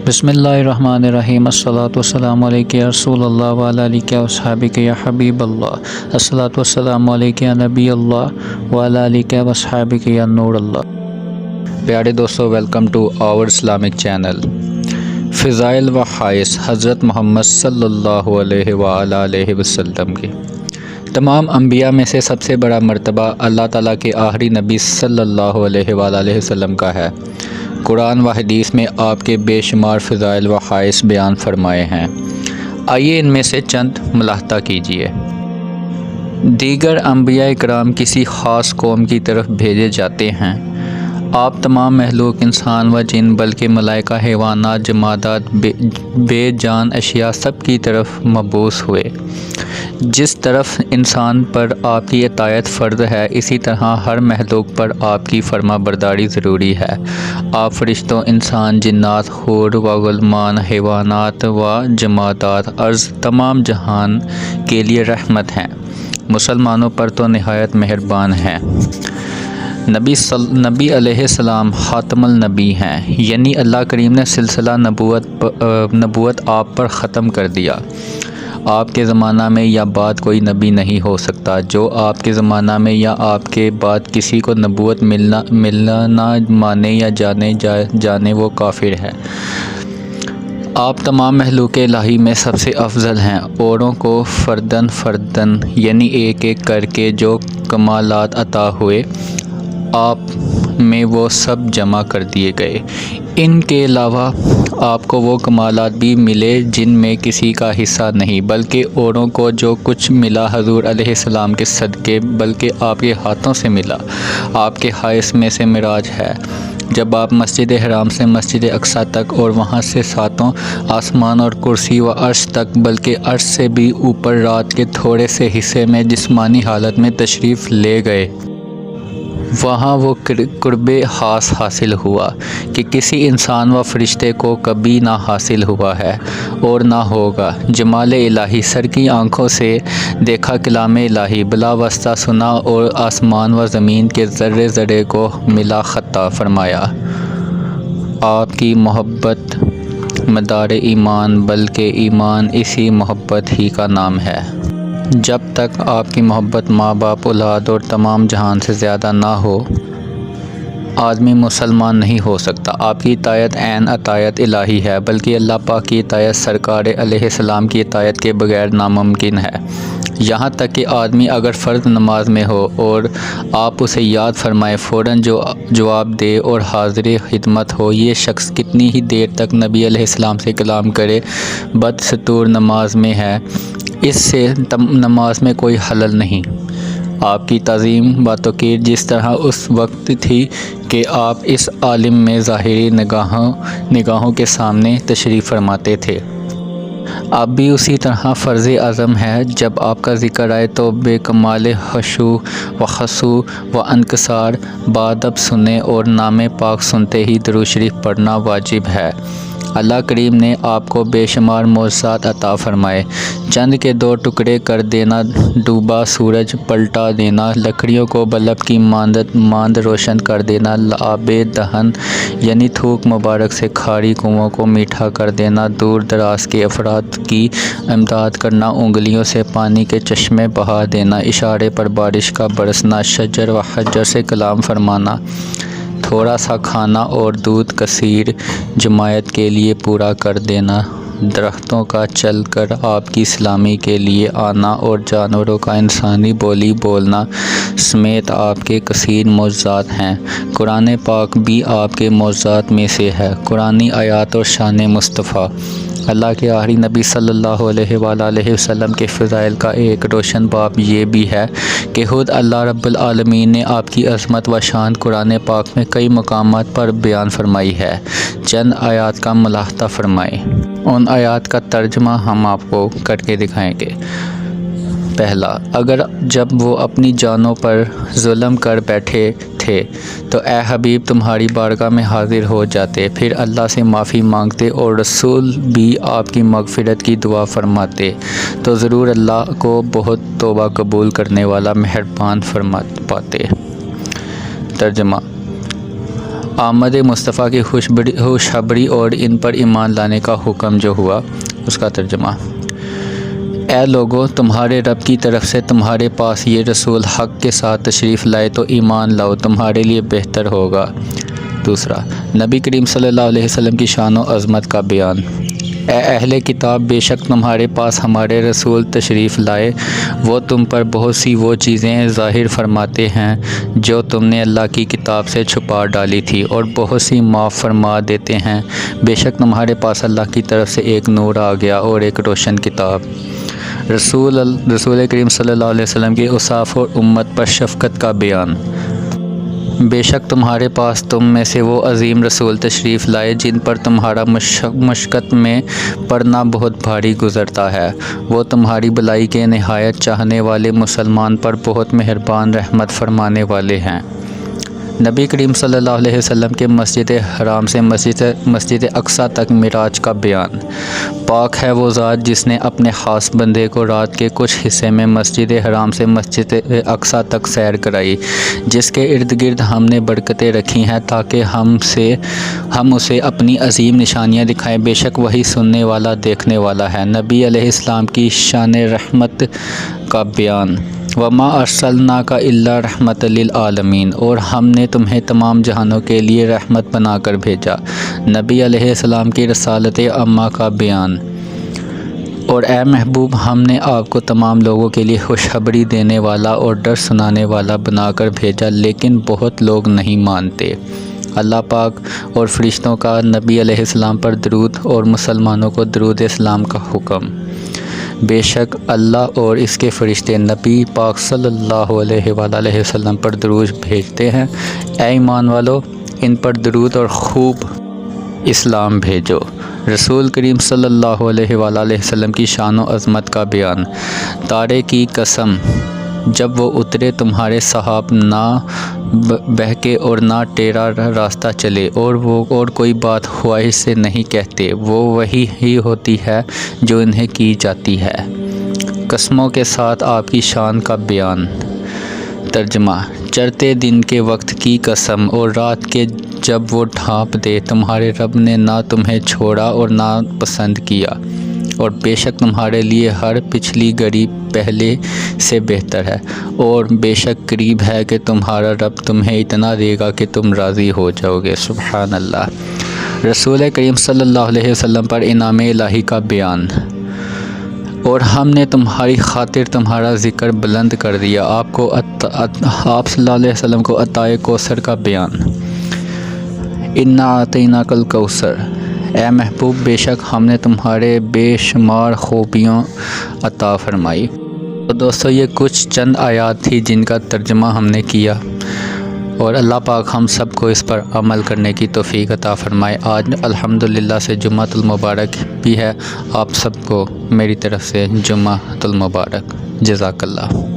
بسم اللہ الرحمن الرحیم الصلاۃ والسلام علیک یا رسول اللہ وعلی آلک و اصحابک یا حبیب اللہ الصلاۃ والسلام علیک یا نبی اللہ وعلی آلک و اصحابک یا نور اللہ۔ پیارے دوستو، welcome to our Islamic channel. فضائل و خواص حضرت محمد صلی اللہ علیہ وآلہ علیہ وسلم کی تمام انبیاء میں سے سب سے بڑا مرتبہ اللہ تعالیٰ کے آخری نبی صلی اللہ علیہ وآلہ علیہ وسلم کا ہے۔ قرآن و حدیث میں آپ کے بے شمار فضائل و خواص بیان فرمائے ہیں۔ آئیے ان میں سے چند ملاحظہ کیجیے۔ دیگر انبیاء کرام کسی خاص قوم کی طرف بھیجے جاتے ہیں، آپ تمام مخلوق انسان و جن بلکہ ملائکہ، حیوانات، جمادات، بے جان اشیاء سب کی طرف مبعوث ہوئے۔ جس طرح انسان پر آپ کی اطاعت فرض ہے، اسی طرح ہر مخلوق پر آپ کی فرما برداری ضروری ہے۔ آپ فرشتوں، انسان، جنات، حور و غلمان، حیوانات و جمادات، ارض تمام جہان کے لیے رحمت ہیں۔ مسلمانوں پر تو نہایت مہربان ہیں۔ نبی علیہ السلام خاتم النبی ہیں، یعنی اللہ کریم نے سلسلہ نبوت آپ پر ختم کر دیا۔ آپ کے زمانہ میں یا بعد کوئی نبی نہیں ہو سکتا۔ جو آپ کے زمانہ میں یا آپ کے بعد کسی کو نبوت ملنا نہ مانے یا جانے وہ کافر ہے۔ آپ تمام مخلوق الہی میں سب سے افضل ہیں۔ اوروں کو فرداً یعنی ایک ایک کر کے جو کمالات عطا ہوئے، آپ میں وہ سب جمع کر دیے گئے۔ ان کے علاوہ آپ کو وہ کمالات بھی ملے جن میں کسی کا حصہ نہیں، بلکہ اوروں کو جو کچھ ملا حضور علیہ السلام کے صدقے بلکہ آپ کے ہاتھوں سے ملا۔ آپ کے خواص میں سے معراج ہے، جب آپ مسجد حرام سے مسجد اقصیٰ تک اور وہاں سے ساتوں آسمان اور کرسی و عرش تک بلکہ عرش سے بھی اوپر رات کے تھوڑے سے حصے میں جسمانی حالت میں تشریف لے گئے۔ وہاں وہ قرب خاص حاصل ہوا کہ کسی انسان و فرشتے کو کبھی نہ حاصل ہوا ہے اور نہ ہوگا۔ جمال الہی سر کی آنکھوں سے دیکھا، کلام الہی بلا واسطہ سنا اور آسمان و زمین کے ذرے ذرے کو ملا خطا فرمایا۔ آپ کی محبت مدار ایمان، بلکہ ایمان اسی محبت ہی کا نام ہے۔ جب تک آپ کی محبت ماں باپ، اولاد اور تمام جہان سے زیادہ نہ ہو، آدمی مسلمان نہیں ہو سکتا۔ آپ کی اطاعت عین اطاعت الہی ہے، بلکہ اللہ پاک کی اطاعت سرکار علیہ السلام کی اطاعت کے بغیر ناممکن ہے۔ یہاں تک کہ آدمی اگر فرض نماز میں ہو اور آپ اسے یاد فرمائے، فوراً جواب دے اور حاضر خدمت ہو، یہ شخص کتنی ہی دیر تک نبی علیہ السلام سے کلام کرے، بدستور نماز میں ہے، اس سے نماز میں کوئی خلل نہیں۔ آپ کی تعظیم و توقیر جس طرح اس وقت تھی کہ آپ اس عالم میں ظاہری نگاہوں کے سامنے تشریف فرماتے تھے، اب بھی اسی طرح فرض اعظم ہے۔ جب آپ کا ذکر آئے تو بے کمال خشوع و خضوع و انکسار بادب سنیں اور نام پاک سنتے ہی درود شریف پڑھنا واجب ہے۔ اللہ کریم نے آپ کو بے شمار معجزات عطا فرمائے۔ چند کے دو ٹکڑے کر دینا، ڈوبا سورج پلٹا دینا، لکڑیوں کو بلب کی ماند روشن کر دینا، آب دہن یعنی تھوک مبارک سے کھاری کنووں کو میٹھا کر دینا، دور دراز کے افراد کی امداد کرنا، انگلیوں سے پانی کے چشمے بہا دینا، اشارے پر بارش کا برسنا، شجر و حجر سے کلام فرمانا، تھوڑا سا کھانا اور دودھ کثیر جماعت کے لیے پورا کر دینا، درختوں کا چل کر آپ کی سلامی کے لیے آنا اور جانوروں کا انسانی بولی بولنا سمیت آپ کے کثیر معجزات ہیں۔ قرآن پاک بھی آپ کے معجزات میں سے ہے۔ قرآنی آیات اور شان مصطفیٰ۔ اللہ کے آخری نبی صلی اللہ علیہ وآلہ وسلم کے فضائل کا ایک روشن باب یہ بھی ہے کہ خود اللہ رب العالمین نے آپ کی عظمت و شان قرآن پاک میں کئی مقامات پر بیان فرمائی ہے۔ چند آیات کا ملاحظہ فرمائیں۔ ان آیات کا ترجمہ ہم آپ کو کر کے دکھائیں گے۔ پہلا، اگر جب وہ اپنی جانوں پر ظلم کر بیٹھے تھے تو اے حبیب تمہاری بارگاہ میں حاضر ہو جاتے، پھر اللہ سے معافی مانگتے اور رسول بھی آپ کی مغفرت کی دعا فرماتے تو ضرور اللہ کو بہت توبہ قبول کرنے والا مہربان فرما پاتے۔ ترجمہ: آمد مصطفیٰ کی خوشخبری اور ان پر ایمان لانے کا حکم جو ہوا، اس کا ترجمہ۔ اے لوگو، تمہارے رب کی طرف سے تمہارے پاس یہ رسول حق کے ساتھ تشریف لائے تو ایمان لاؤ، تمہارے لیے بہتر ہوگا۔ دوسرا، نبی کریم صلی اللہ علیہ وسلم کی شان و عظمت کا بیان۔ اے اہل کتاب، بے شک تمہارے پاس ہمارے رسول تشریف لائے، وہ تم پر بہت سی وہ چیزیں ظاہر فرماتے ہیں جو تم نے اللہ کی کتاب سے چھپا ڈالی تھی، اور بہت سی معاف فرما دیتے ہیں۔ بے شک تمہارے پاس اللہ کی طرف سے ایک نور آ گیا اور ایک روشن کتاب۔ رسول کریم صلی اللہ علیہ وسلم کی اوصاف اور امت پر شفقت کا بیان۔ بے شک تمہارے پاس تم میں سے وہ عظیم رسول تشریف لائے جن پر تمہارا مشقت میں پڑنا بہت بھاری گزرتا ہے، وہ تمہاری بھلائی کے نہایت چاہنے والے مسلمان پر بہت مہربان رحمت فرمانے والے ہیں۔ نبی کریم صلی اللہ علیہ وسلم کے مسجد حرام سے مسجد اقصیٰ تک معراج کا بیان۔ پاک ہے وہ ذات جس نے اپنے خاص بندے کو رات کے کچھ حصے میں مسجد حرام سے مسجد اقصیٰ تک سیر کرائی، جس کے ارد گرد ہم نے برکتیں رکھی ہیں تاکہ ہم اسے اپنی عظیم نشانیاں دکھائیں۔ بے شک وہی سننے والا دیکھنے والا ہے۔ نبی علیہ السلام کی شان رحمت کا بیان۔ وما ارسلناک الا رحمت للعالمین، اور ہم نے تمہیں تمام جہانوں کے لیے رحمت بنا کر بھیجا۔ نبی علیہ السلام کی رسالت عامہ کا بیان۔ اور اے محبوب، ہم نے آپ کو تمام لوگوں کے لیے خوشخبری دینے والا اور ڈر سنانے والا بنا کر بھیجا، لیکن بہت لوگ نہیں مانتے۔ اللہ پاک اور فرشتوں کا نبی علیہ السلام پر درود اور مسلمانوں کو درود اسلام کا حکم۔ بے شک اللہ اور اس کے فرشتے نبی پاک صلی اللہ علیہ وآلہ وسلم پر درود بھیجتے ہیں۔ اے ایمان والو، ان پر درود اور خوب اسلام بھیجو۔ رسول کریم صلی اللہ علیہ وآلہ وسلم کی شان و عظمت کا بیان۔ تارے کی قسم، جب وہ اترے تمہارے صحاب نہ بہکے اور نہ ٹیڑھا راستہ چلے، اور کوئی بات خواہش سے نہیں کہتے، وہ وہی ہی ہوتی ہے جو انہیں کی جاتی ہے۔ قسموں کے ساتھ آپ کی شان کا بیان۔ ترجمہ۔ چڑھتے دن کے وقت کی قسم اور رات کے جب وہ ڈھانپ دے، تمہارے رب نے نہ تمہیں چھوڑا اور نہ پسند کیا، اور بے شک تمہارے لیے ہر پچھلی گھڑی پہلے سے بہتر ہے، اور بے شک قریب ہے کہ تمہارا رب تمہیں اتنا دے گا کہ تم راضی ہو جاؤ گے۔ سبحان اللہ۔ رسول کریم صلی اللہ علیہ وسلم پر انعام الہی کا بیان۔ اور ہم نے تمہاری خاطر تمہارا ذکر بلند کر دیا، آپ صلی اللہ علیہ وسلم کو عطائے کوثر کا بیان۔ انا اعطیناک الکوثر، اے محبوب، بے شک ہم نے تمہارے بے شمار خوبیاں عطا فرمائی۔ تو دوستو، یہ کچھ چند آیات تھی جن کا ترجمہ ہم نے کیا، اور اللہ پاک ہم سب کو اس پر عمل کرنے کی توفیق عطا فرمائے۔ آج الحمدللہ سے جمعۃ المبارک بھی ہے، آپ سب کو میری طرف سے جمعۃ المبارک۔ جزاک اللہ۔